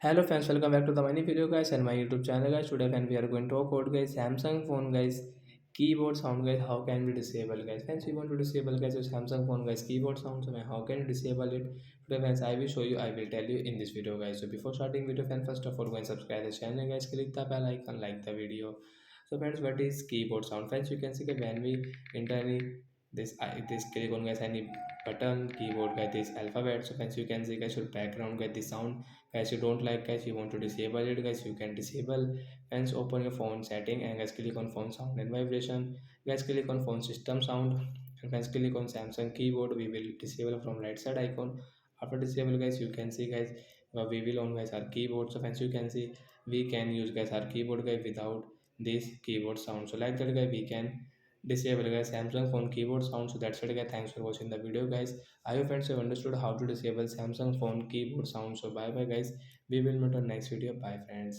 Hello friends, welcome back to the mini video guys and my YouTube channel guys. Today friends we are going to talk about guys Samsung phone guys keyboard sound guys. How can we disable guys? Friends, we want to disable guys your Samsung phone guys keyboard sound. So how can you disable it? Today friends I will show you. I will tell you in this video guys. So before starting video friends, first of all go and subscribe the channel guys. Click the bell icon, like the video. So friends, what is keyboard sound? Friends, you can see that when we enter any this click on guys any button keyboard guys this alphabet. So friends, you can see guys your background guys the sound guys you don't like guys you want to disable it guys you can disable. Hence open your phone setting and guys click on phone sound and vibration. Guys click on phone system sound and guys click on Samsung keyboard. We will disable from right side icon. After disable guys you can see guys we will on guys our keyboard. So friends, you can see we can use guys our keyboard guys without this keyboard sound. So like that guys we can disable guys Samsung phone keyboard sound. So that's it guys, thanks for watching the video guys. I hope friends have understood how to disable Samsung phone keyboard sound. So bye bye guys, we will meet on next video. Bye friends.